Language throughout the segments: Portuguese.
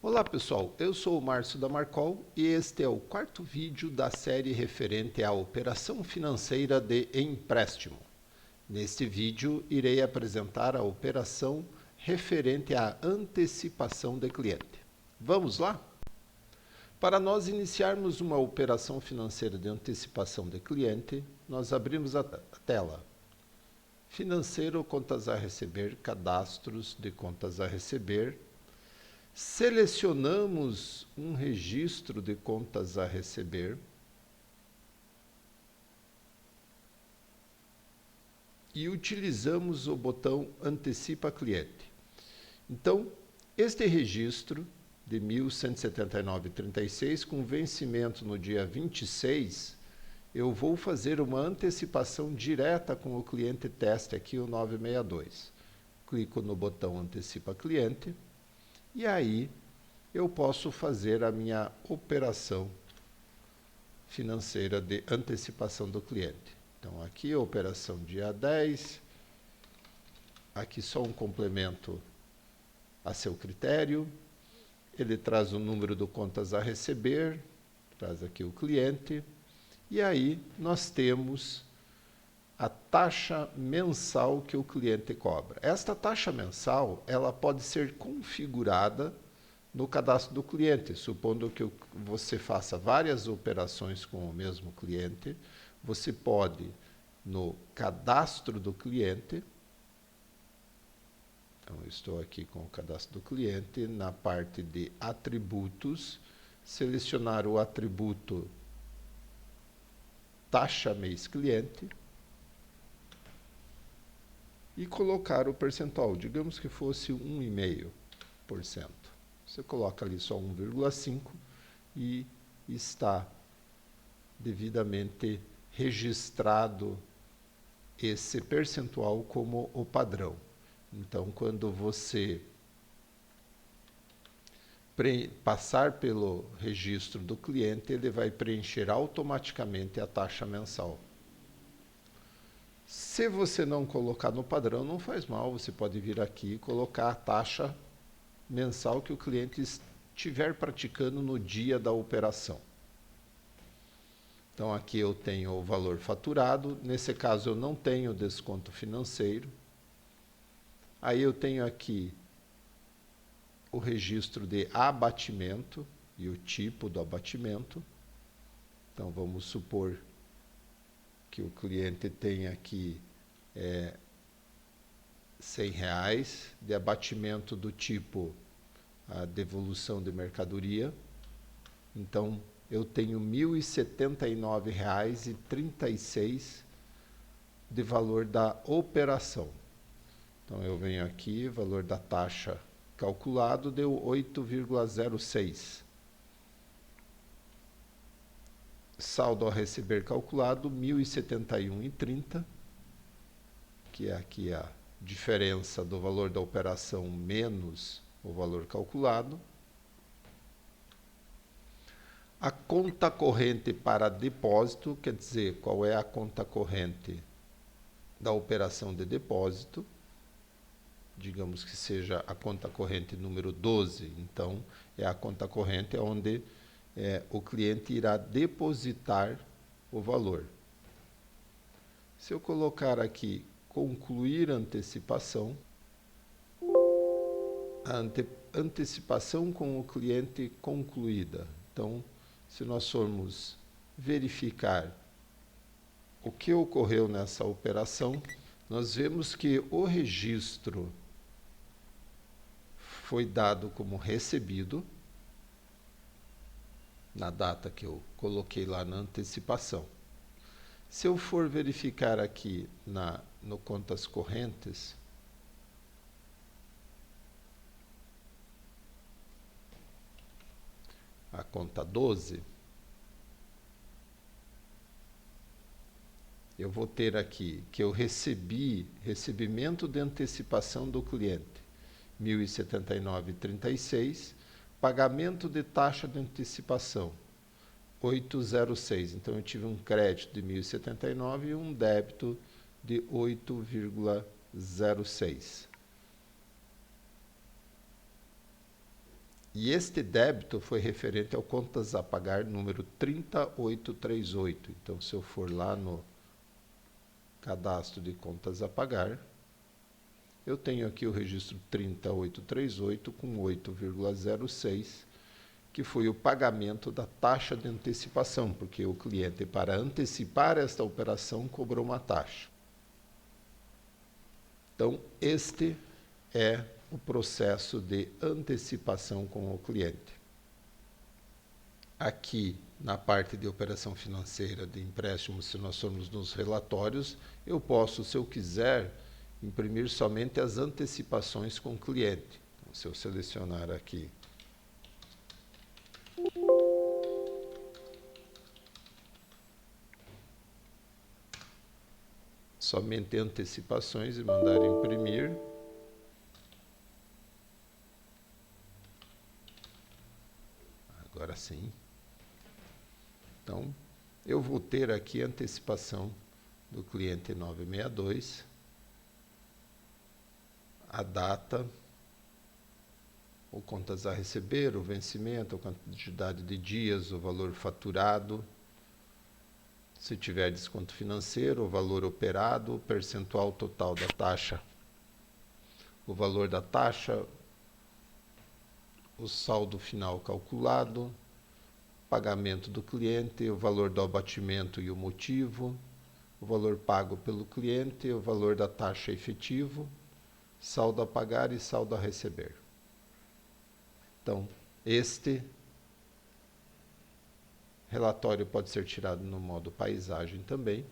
Olá pessoal, eu sou o Márcio da Marcol e este é o quarto vídeo da série referente à operação financeira de empréstimo. Neste vídeo irei apresentar a operação referente à antecipação de cliente. Vamos lá? Para nós iniciarmos uma operação financeira de antecipação de cliente, nós abrimos a tela. Financeiro, contas a receber, cadastros de contas a receber. Selecionamos um registro de contas a receber e utilizamos o botão Antecipa Cliente. Então, este registro de 1.179,36 com vencimento no dia 26, eu vou fazer uma antecipação direta com o cliente teste aqui, o 962. Clico no botão Antecipa Cliente. E aí, eu posso fazer a minha operação financeira de antecipação do cliente. Então, aqui a operação dia 10. Aqui só um complemento a seu critério. Ele traz o número do contas a receber, traz aqui o cliente. E aí, nós temos a taxa mensal que o cliente cobra. Esta taxa mensal, ela pode ser configurada no cadastro do cliente, supondo que você faça várias operações com o mesmo cliente, você pode, no cadastro do cliente, então eu estou aqui com o cadastro do cliente, na parte de atributos, selecionar o atributo taxa mês cliente, e colocar o percentual, digamos que fosse 1,5%. Você coloca ali só 1,5% e está devidamente registrado esse percentual como o padrão. Então, quando você passar pelo registro do cliente, ele vai preencher automaticamente a taxa mensal. Se você não colocar no padrão, não faz mal, você pode vir aqui e colocar a taxa mensal que o cliente estiver praticando no dia da operação. Então aqui eu tenho o valor faturado, nesse caso eu não tenho desconto financeiro. Aí eu tenho aqui o registro de abatimento e o tipo do abatimento. Então vamos supor que o cliente tem aqui R$100 de abatimento do tipo a devolução de mercadoria. Então, eu tenho R$1.079,36 de valor da operação. Então, eu venho aqui, valor da taxa calculado deu 8,06. Saldo a receber calculado, 1.071,30, que é aqui a diferença do valor da operação menos o valor calculado. A conta corrente para depósito, quer dizer, qual é a conta corrente da operação de depósito. Digamos que seja a conta corrente número 12, então é a conta corrente onde o cliente irá depositar o valor. Se eu colocar aqui concluir antecipação, a antecipação com o cliente concluída. Então, se nós formos verificar o que ocorreu nessa operação, nós vemos que o registro foi dado como recebido, na data que eu coloquei lá na antecipação. Se eu for verificar aqui no contas correntes, a conta 12, eu vou ter aqui que eu recebimento de antecipação do cliente, 1.079,36, pagamento de taxa de antecipação, 806. Então, eu tive um crédito de 1.079 e um débito de 8,06. E este débito foi referente ao contas a pagar número 30838. Então, se eu for lá no cadastro de contas a pagar, eu tenho aqui o registro 30838 com 8,06, que foi o pagamento da taxa de antecipação, porque o cliente, para antecipar esta operação, cobrou uma taxa. Então, este é o processo de antecipação com o cliente. Aqui, na parte de operação financeira de empréstimo, se nós formos nos relatórios, eu posso, se eu quiser, imprimir somente as antecipações com o cliente. Então, se eu selecionar aqui somente antecipações e mandar imprimir, agora sim. Então, eu vou ter aqui a antecipação do cliente 962, a data, o contas a receber, o vencimento, a quantidade de dias, o valor faturado, se tiver desconto financeiro, o valor operado, o percentual total da taxa, o valor da taxa, o saldo final calculado, pagamento do cliente, o valor do abatimento e o motivo, o valor pago pelo cliente, o valor da taxa efetivo, saldo a pagar e saldo a receber. Então, este relatório pode ser tirado no modo paisagem também.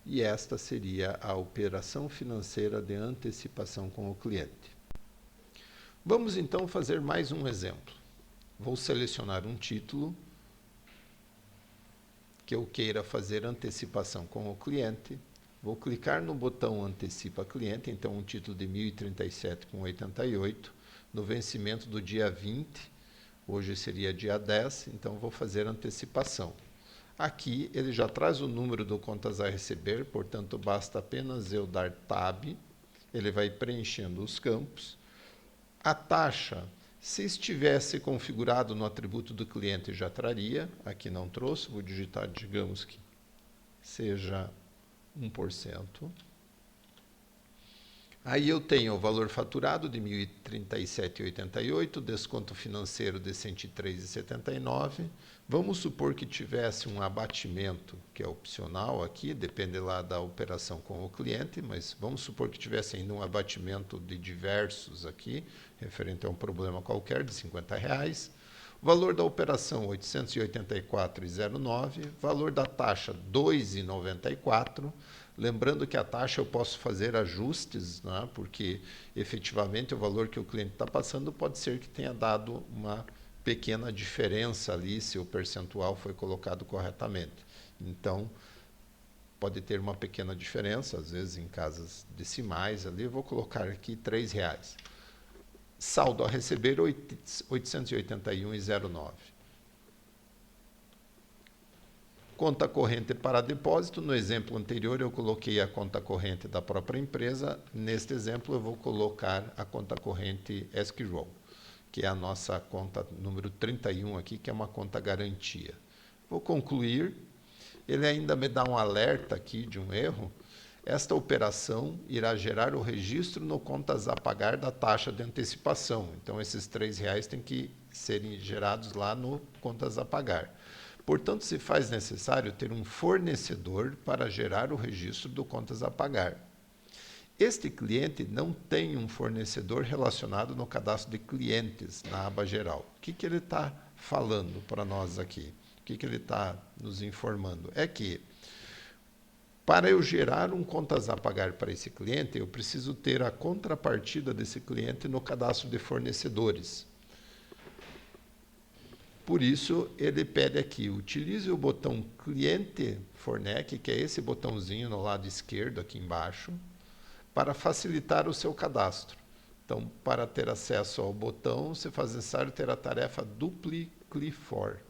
E esta seria a operação financeira de antecipação com o cliente. Vamos então fazer mais um exemplo. Vou selecionar um título que eu queira fazer antecipação com o cliente. Vou clicar no botão Antecipa Cliente, então um título de 1037,88, no vencimento do dia 20, hoje seria dia 10, então vou fazer antecipação. Aqui ele já traz o número do contas a receber, portanto basta apenas eu dar Tab, ele vai preenchendo os campos. A taxa, se estivesse configurado no atributo do cliente, já traria, aqui não trouxe, vou digitar, digamos que seja 1%. Aí eu tenho o valor faturado de 1.037,88, desconto financeiro de 103,79. Vamos supor que tivesse um abatimento, que é opcional aqui, depende lá da operação com o cliente, mas vamos supor que tivesse ainda um abatimento de diversos aqui, referente a um problema qualquer, de R$50. Valor da operação, 884,09. Valor da taxa, 2,94. Lembrando que a taxa eu posso fazer ajustes, né? Porque efetivamente o valor que o cliente está passando pode ser que tenha dado uma pequena diferença ali, se o percentual foi colocado corretamente. Então, pode ter uma pequena diferença, às vezes em casas decimais ali, eu vou colocar aqui R$3. Saldo a receber, 881,09. Conta corrente para depósito, no exemplo anterior eu coloquei a conta corrente da própria empresa, neste exemplo eu vou colocar a conta corrente Escrow, que é a nossa conta número 31 aqui, que é uma conta garantia. Vou concluir, ele ainda me dá um alerta aqui de um erro. Esta operação irá gerar o registro no contas a pagar da taxa de antecipação. Então, esses R$3 têm que serem gerados lá no contas a pagar. Portanto, se faz necessário ter um fornecedor para gerar o registro do contas a pagar. Este cliente não tem um fornecedor relacionado no cadastro de clientes, na aba geral. O que ele está falando para nós aqui? O que ele está nos informando? É que, para eu gerar um contas a pagar para esse cliente, eu preciso ter a contrapartida desse cliente no cadastro de fornecedores. Por isso, ele pede aqui, utilize o botão Cliente Fornec, que é esse botãozinho no lado esquerdo, aqui embaixo, para facilitar o seu cadastro. Então, para ter acesso ao botão, você faz necessário ter a tarefa Dupli-Click For.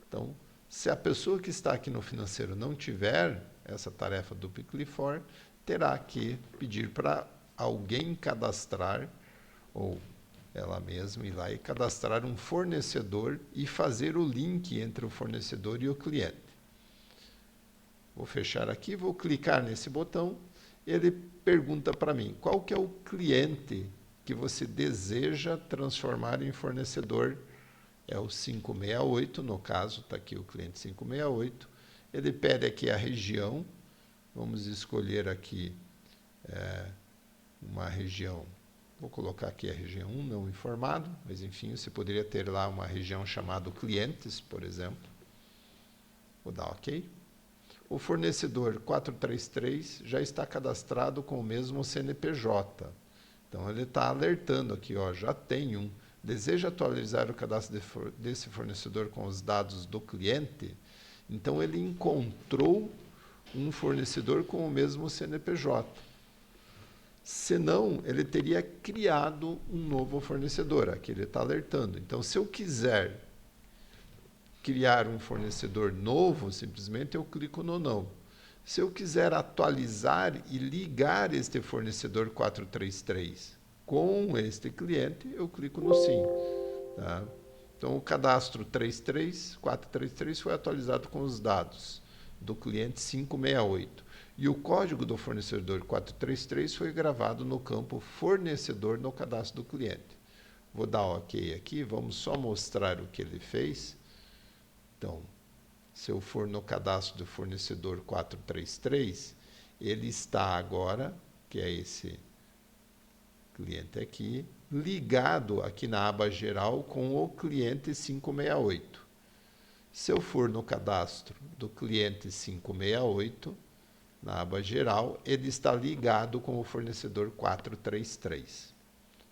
Então, se a pessoa que está aqui no financeiro não tiver essa tarefa Dupli-Click For, terá que pedir para alguém cadastrar ou ela mesma ir lá e cadastrar um fornecedor e fazer o link entre o fornecedor e o cliente. Vou fechar aqui, vou clicar nesse botão, ele pergunta para mim, qual que é o cliente que você deseja transformar em fornecedor? É o 568, no caso, está aqui o cliente 568. Ele pede aqui a região, vamos escolher aqui uma região. Vou colocar aqui a região 1, não informado, mas enfim, você poderia ter lá uma região chamada clientes, por exemplo. Vou dar OK. O fornecedor 433 já está cadastrado com o mesmo CNPJ. Então, ele está alertando aqui, ó, já tem um. Deseja atualizar o cadastro desse fornecedor com os dados do cliente? Então, ele encontrou um fornecedor com o mesmo CNPJ. Senão, ele teria criado um novo fornecedor. Aqui ele está alertando. Então, se eu quiser criar um fornecedor novo, simplesmente eu clico no não. Se eu quiser atualizar e ligar este fornecedor 433 com este cliente, eu clico no sim. Tá? Então, o cadastro 433 foi atualizado com os dados do cliente 568. E o código do fornecedor 433 foi gravado no campo fornecedor no cadastro do cliente. Vou dar OK aqui, vamos só mostrar o que ele fez. Então, se eu for no cadastro do fornecedor 433, ele está agora, que é esse cliente aqui, ligado aqui na aba geral com o cliente 568. Se eu for no cadastro do cliente 568, na aba geral, ele está ligado com o fornecedor 433.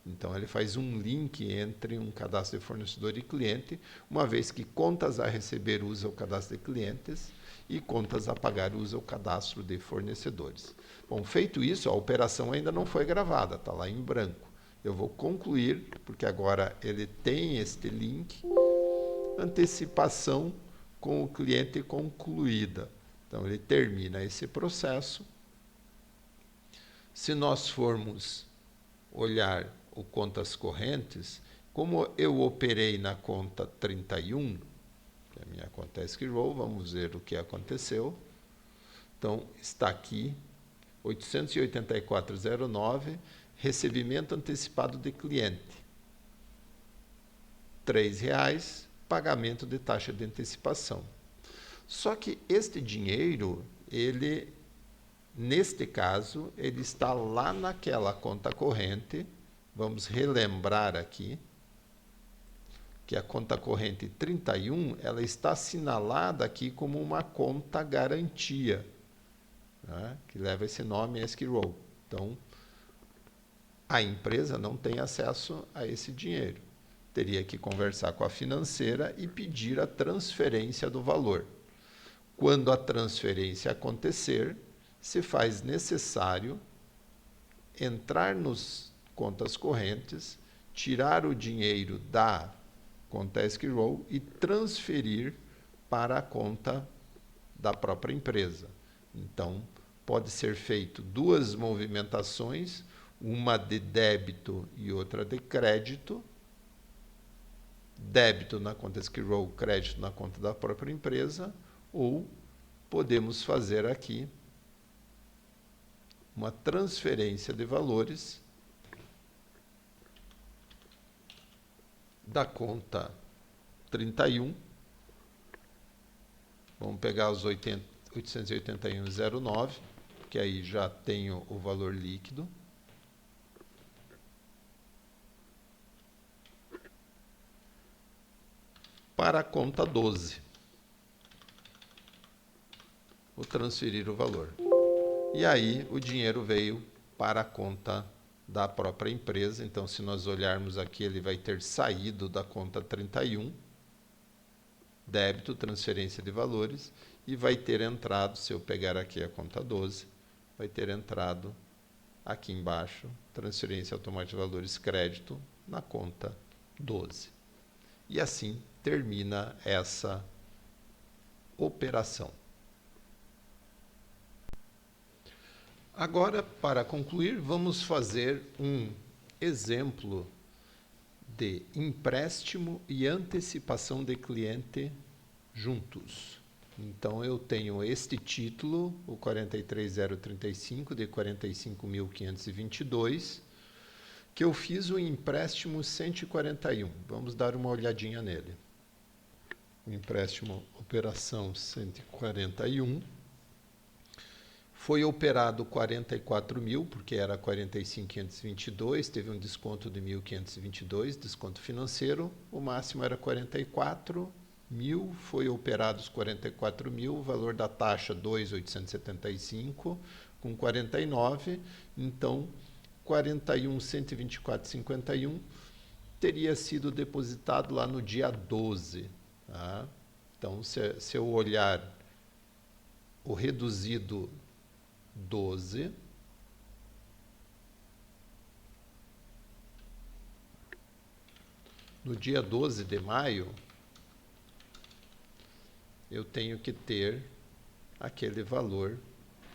Então, ele faz um link entre um cadastro de fornecedor e cliente, uma vez que contas a receber usa o cadastro de clientes e contas a pagar usa o cadastro de fornecedores. Bom, feito isso, a operação ainda não foi gravada, está lá em branco. Eu vou concluir, porque agora ele tem este link, antecipação com o cliente concluída. Então, ele termina esse processo. Se nós formos olhar o contas correntes, como eu operei na conta 31, que a minha conta é Esquirol, vamos ver o que aconteceu. Então, está aqui, 884,09, recebimento antecipado de cliente. R$ 3,00, pagamento de taxa de antecipação. Só que este dinheiro, neste caso, ele está lá naquela conta corrente. Vamos relembrar aqui que a conta corrente 31, ela está assinalada aqui como uma conta garantia, né, que leva esse nome Esquirol. Então, a empresa não tem acesso a esse dinheiro. Teria que conversar com a financeira e pedir a transferência do valor. Quando a transferência acontecer, se faz necessário entrar nos contas correntes, tirar o dinheiro da conta Esquirol e transferir para a conta da própria empresa. Então, pode ser feito duas movimentações, uma de débito e outra de crédito. Débito na conta Esquirol, crédito na conta da própria empresa, ou podemos fazer aqui uma transferência de valores da conta 31. Vamos pegar os 881,09, que aí já tenho o valor líquido. Para a conta 12. Vou transferir o valor. E aí o dinheiro veio para a conta da própria empresa. Então, se nós olharmos aqui, ele vai ter saído da conta 31, débito, transferência de valores, e vai ter entrado, se eu pegar aqui a conta 12, vai ter entrado aqui embaixo, transferência automática de valores, crédito, na conta 12. E assim termina essa operação. Agora, para concluir, vamos fazer um exemplo de empréstimo e antecipação de cliente juntos. Então, eu tenho este título, o 43035, de 45.522, que eu fiz o empréstimo 141. Vamos dar uma olhadinha nele. O empréstimo operação 141. Foi operado 44 mil, porque era 45.522, teve um desconto de 1.522, desconto financeiro. O máximo era 44 mil, foi operado os 44 mil, o valor da taxa 2.875, com 49, então 41.124,51 teria sido depositado lá no dia 12. Tá? Então, se eu olhar o reduzido 12, no dia 12 de maio, eu tenho que ter aquele valor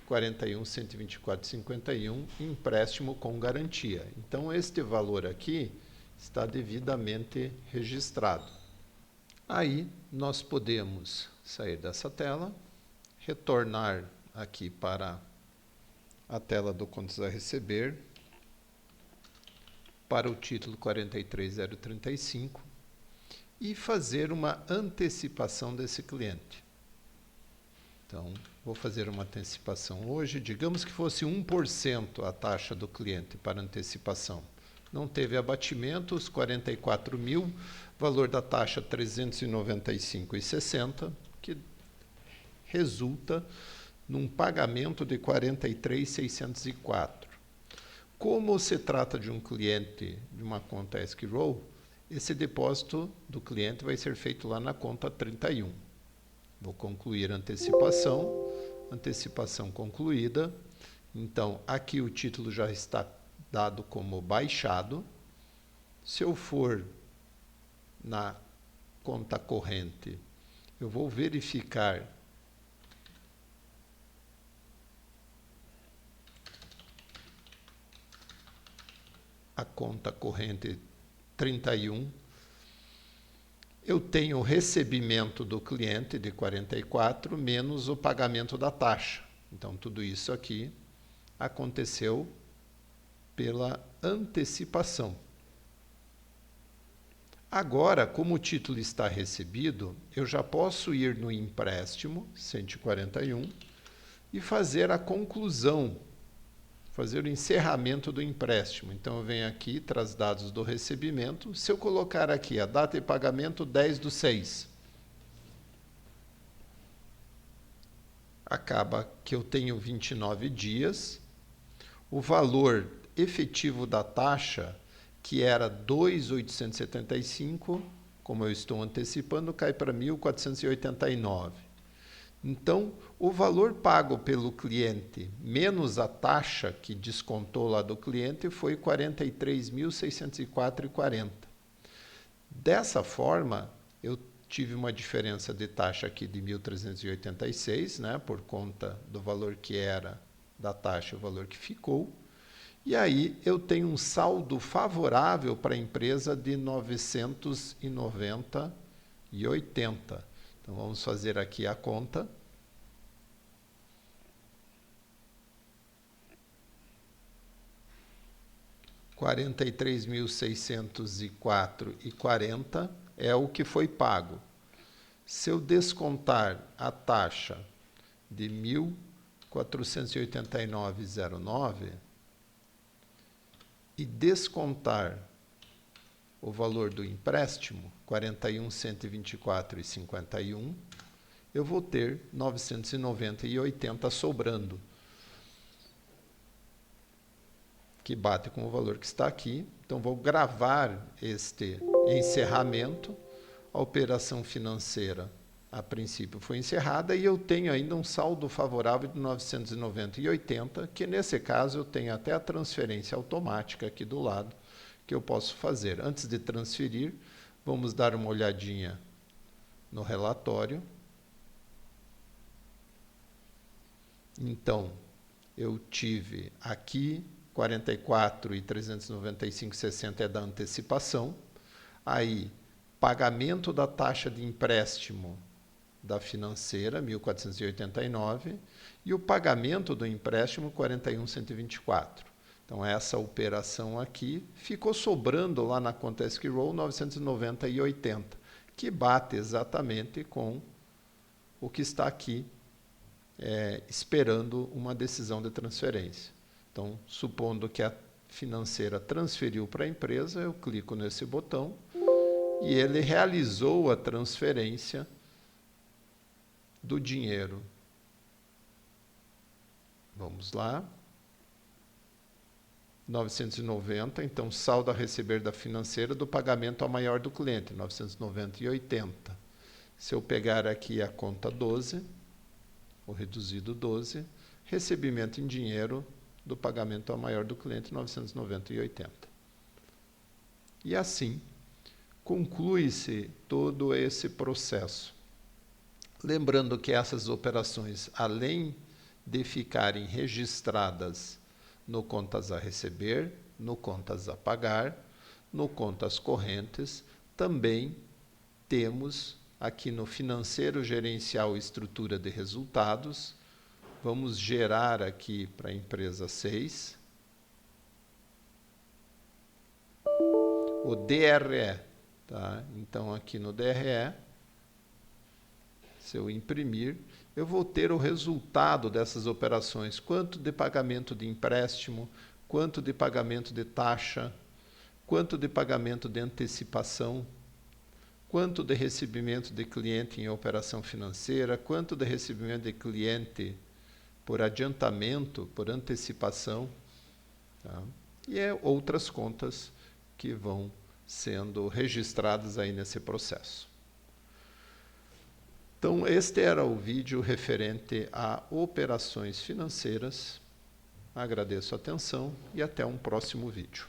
41.124,51 empréstimo com garantia. Então, este valor aqui está devidamente registrado. Aí, nós podemos sair dessa tela, retornar aqui para a tela do contas a receber, para o título 43035 e fazer uma antecipação desse cliente. Então, vou fazer uma antecipação hoje, digamos que fosse 1% a taxa do cliente para antecipação. Não teve abatimento, os 44 mil, valor da taxa 395,60, que resulta num pagamento de 43.604. Como se trata de um cliente de uma conta escrow, esse depósito do cliente vai ser feito lá na conta 31. Vou concluir a antecipação, antecipação concluída. Então, aqui o título já está dado como baixado. Se eu for na conta corrente, eu vou verificar a conta corrente 31, eu tenho o recebimento do cliente de 44 menos o pagamento da taxa. Então, tudo isso aqui aconteceu pela antecipação. Agora, como o título está recebido, eu já posso ir no empréstimo 141 e fazer a conclusão, fazer o encerramento do empréstimo. Então, eu venho aqui, traz dados do recebimento. Se eu colocar aqui a data de pagamento 10/6, acaba que eu tenho 29 dias. O valor efetivo da taxa, que era 2.875, como eu estou antecipando, cai para 1.489. Então, o valor pago pelo cliente, menos a taxa que descontou lá do cliente, foi 43.604,40. Dessa forma, eu tive uma diferença de taxa aqui de 1.386, né, por conta do valor que era da taxa, o valor que ficou. E aí eu tenho um saldo favorável para a empresa de 990,80. Então, vamos fazer aqui a conta. R$43.604,40 é o que foi pago. Se eu descontar a taxa de 1.489,09 e descontar o valor do empréstimo, 41.124,51, eu vou ter 990,80 sobrando, que bate com o valor que está aqui. Então, vou gravar este encerramento. A operação financeira, a princípio, foi encerrada e eu tenho ainda um saldo favorável de 990,80, que nesse caso eu tenho até a transferência automática aqui do lado, que eu posso fazer. Antes de transferir, vamos dar uma olhadinha no relatório. Então, eu tive aqui 44.395,60 é da antecipação. Aí, pagamento da taxa de empréstimo da financeira, 1.489, e o pagamento do empréstimo, 41.124. Então, essa operação aqui ficou sobrando lá na conta escrow 990,80, que bate exatamente com o que está aqui esperando uma decisão de transferência. Então, supondo que a financeira transferiu para a empresa, eu clico nesse botão e ele realizou a transferência do dinheiro. Vamos lá. 990, então saldo a receber da financeira do pagamento ao maior do cliente, 990,80. Se eu pegar aqui a conta 12, o reduzido 12, recebimento em dinheiro do pagamento ao maior do cliente, 990,80. E assim conclui-se todo esse processo. Lembrando que essas operações, além de ficarem registradas no contas a receber, no contas a pagar, no contas correntes, também temos aqui no financeiro gerencial estrutura de resultados. Vamos gerar aqui para a empresa 6 o DRE. Tá? Então, aqui no DRE, se eu imprimir, eu vou ter o resultado dessas operações, quanto de pagamento de empréstimo, quanto de pagamento de taxa, quanto de pagamento de antecipação, quanto de recebimento de cliente em operação financeira, quanto de recebimento de cliente por adiantamento, por antecipação, tá? E outras contas que vão sendo registradas aí nesse processo. Então, este era o vídeo referente a operações financeiras. Agradeço a atenção e até um próximo vídeo.